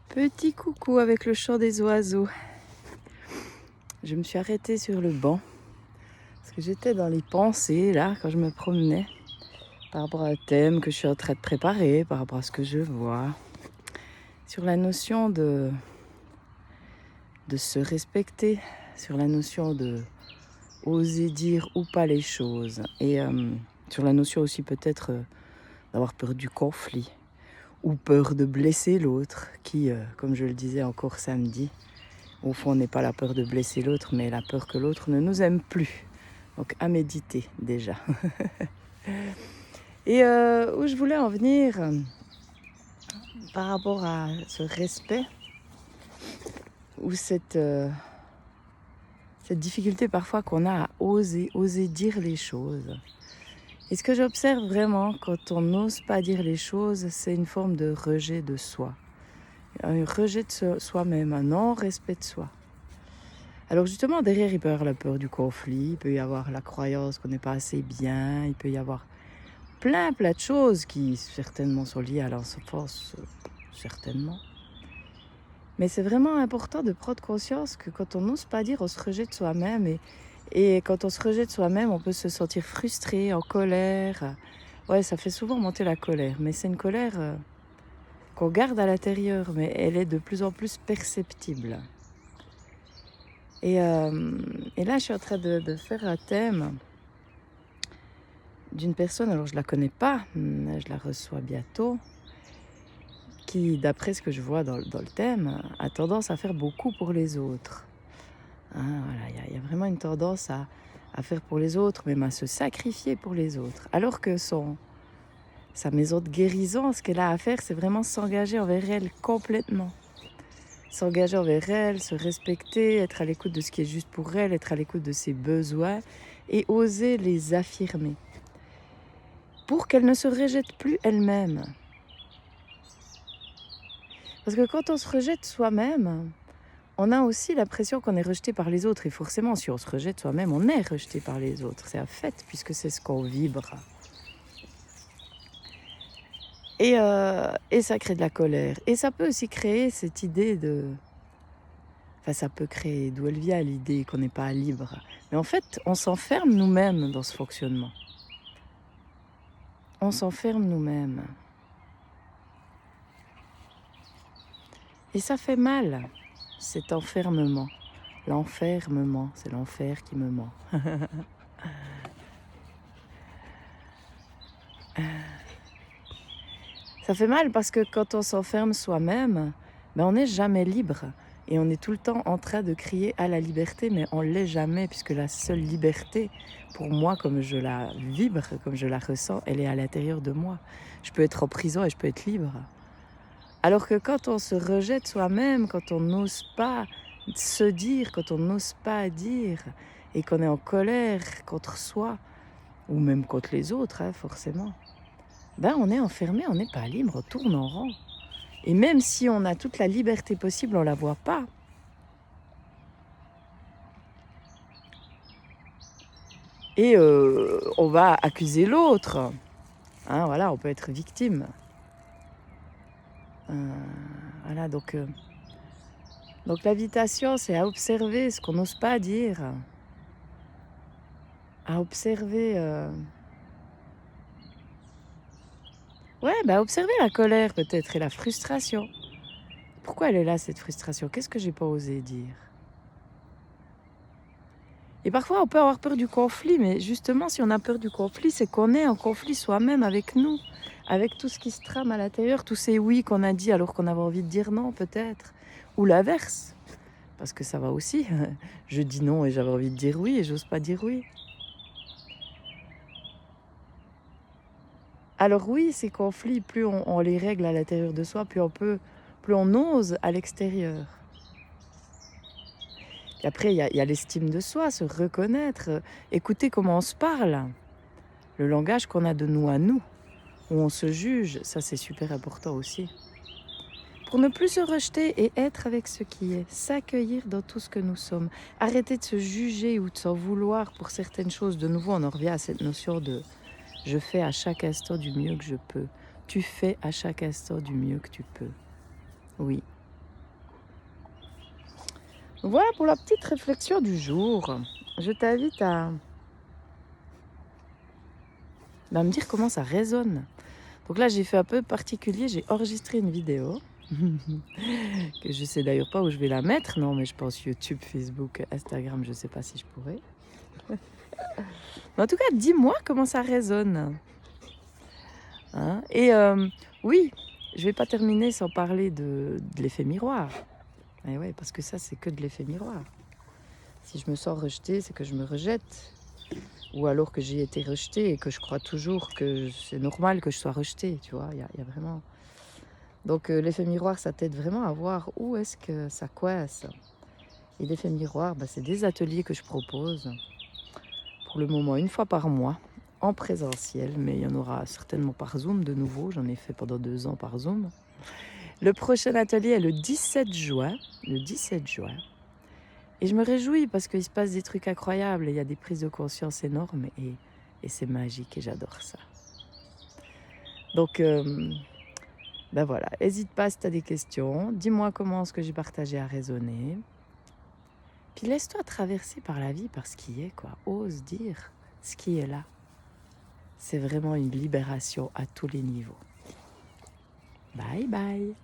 Petit coucou avec le chant des oiseaux. Je me suis arrêtée sur le banc parce que j'étais dans les pensées là quand je me promenais par rapport à un thème que je suis en train de préparer, par rapport à ce que je vois, sur la notion de se respecter, sur la notion de oser dire ou pas les choses et sur la notion aussi peut-être d'avoir peur du conflit ou peur de blesser l'autre qui, comme je le disais encore samedi, au fond, n'est pas la peur de blesser l'autre, mais la peur que l'autre ne nous aime plus. Donc à méditer déjà. Et où je voulais en venir par rapport à ce respect ou cette difficulté parfois qu'on a à oser dire les choses. Et ce que j'observe vraiment quand on n'ose pas dire les choses, c'est une forme de rejet de soi. Un rejet de soi-même, un non-respect de soi. Alors justement, derrière, il peut y avoir la peur du conflit, il peut y avoir la croyance qu'on n'est pas assez bien, il peut y avoir plein de choses qui certainement sont liées à l'enfance, certainement. Mais c'est vraiment important de prendre conscience que quand on n'ose pas dire, on se rejette soi-même. Et quand on se rejette soi-même, on peut se sentir frustré, en colère. Ouais, ça fait souvent monter la colère, mais c'est une colère qu'on garde à l'intérieur, mais elle est de plus en plus perceptible. Et là, je suis en train de faire un thème d'une personne, alors je la connais pas, je la reçois bientôt, qui, d'après ce que je vois dans le thème, a tendance à faire beaucoup pour les autres. Hein, voilà, il y a vraiment une tendance à faire pour les autres, même à se sacrifier pour les autres. Alors que sa maison de guérison, ce qu'elle a à faire, c'est vraiment s'engager envers elle complètement. S'engager envers elle, se respecter, être à l'écoute de ce qui est juste pour elle, être à l'écoute de ses besoins et oser les affirmer. Pour qu'elle ne se rejette plus elle-même. Parce que quand on se rejette soi-même, on a aussi l'impression qu'on est rejeté par les autres. Et forcément, si on se rejette soi-même, on est rejeté par les autres. C'est un fait, puisque c'est ce qu'on vibre. Et ça crée de la colère. Et ça peut aussi créer cette idée de... Enfin, ça peut créer d'où elle vient l'idée qu'on n'est pas libre. Mais en fait, on s'enferme nous-mêmes dans ce fonctionnement. On s'enferme nous-mêmes. Et ça fait mal, cet enfermement. L'enfermement, c'est l'enfer qui me ment. Ça fait mal parce que quand on s'enferme soi-même, on n'est jamais libre. Et on est tout le temps en train de crier à la liberté, mais on ne l'est jamais, puisque la seule liberté, pour moi, comme je la vibre, comme je la ressens, elle est à l'intérieur de moi. Je peux être en prison et je peux être libre. Alors que quand on se rejette soi-même, quand on n'ose pas se dire, quand on n'ose pas dire, et qu'on est en colère contre soi, ou même contre les autres, forcément, on est enfermé, on n'est pas libre, on tourne en rond. Et même si on a toute la liberté possible, on ne la voit pas. Et on va accuser l'autre. Hein, voilà, on peut être victime. Voilà, donc l'invitation, c'est à observer ce qu'on n'ose pas dire. À observer... observer la colère peut-être et la frustration. Pourquoi elle est là, cette frustration? Qu'est-ce que j'ai pas osé dire? Et parfois, on peut avoir peur du conflit, mais justement, si on a peur du conflit, c'est qu'on est en conflit soi-même avec nous, avec tout ce qui se trame à l'intérieur, tous ces oui qu'on a dit alors qu'on avait envie de dire non, peut-être. Ou l'inverse, parce que ça va aussi. Je dis non et j'avais envie de dire oui et j'ose pas dire oui. Alors oui, ces conflits, plus on les règle à l'intérieur de soi, plus on ose à l'extérieur. Et après, il y a l'estime de soi, se reconnaître, écouter comment on se parle, le langage qu'on a de nous à nous, où on se juge, ça c'est super important aussi. Pour ne plus se rejeter et être avec ce qui est, s'accueillir dans tout ce que nous sommes, arrêter de se juger ou de s'en vouloir pour certaines choses. De nouveau, on en revient à cette notion de « je fais à chaque instant du mieux que je peux ». Tu fais à chaque instant du mieux que tu peux. Oui. Donc voilà pour la petite réflexion du jour. Je t'invite à me dire comment ça résonne. Donc là, j'ai fait un peu particulier, j'ai enregistré une vidéo, que je sais d'ailleurs pas où je vais la mettre. Non, mais je pense YouTube, Facebook, Instagram, je sais pas si je pourrais. Mais en tout cas, dis-moi comment ça résonne. Hein. Et oui, je vais pas terminer sans parler de l'effet miroir. Et ouais, parce que ça, c'est que de l'effet miroir. Si je me sens rejetée, c'est que je me rejette. Ou alors que j'ai été rejetée et que je crois toujours que c'est normal que je sois rejetée, tu vois. Il y a vraiment... Donc l'effet miroir, ça t'aide vraiment à voir où est-ce que ça coince. Et l'effet miroir, c'est des ateliers que je propose pour le moment 1 fois par mois en présentiel, mais il y en aura certainement par Zoom de nouveau. J'en ai fait pendant 2 ans par Zoom. Le prochain atelier est le 17 juin. Le 17 juin. Et je me réjouis parce qu'il se passe des trucs incroyables. Il y a des prises de conscience énormes et c'est magique et j'adore ça. Donc, voilà, n'hésite pas si tu as des questions. Dis-moi comment ce que j'ai partagé a résonné. Puis laisse-toi traverser par la vie, par ce qui est, quoi. Ose dire ce qui est là. C'est vraiment une libération à tous les niveaux. Bye bye.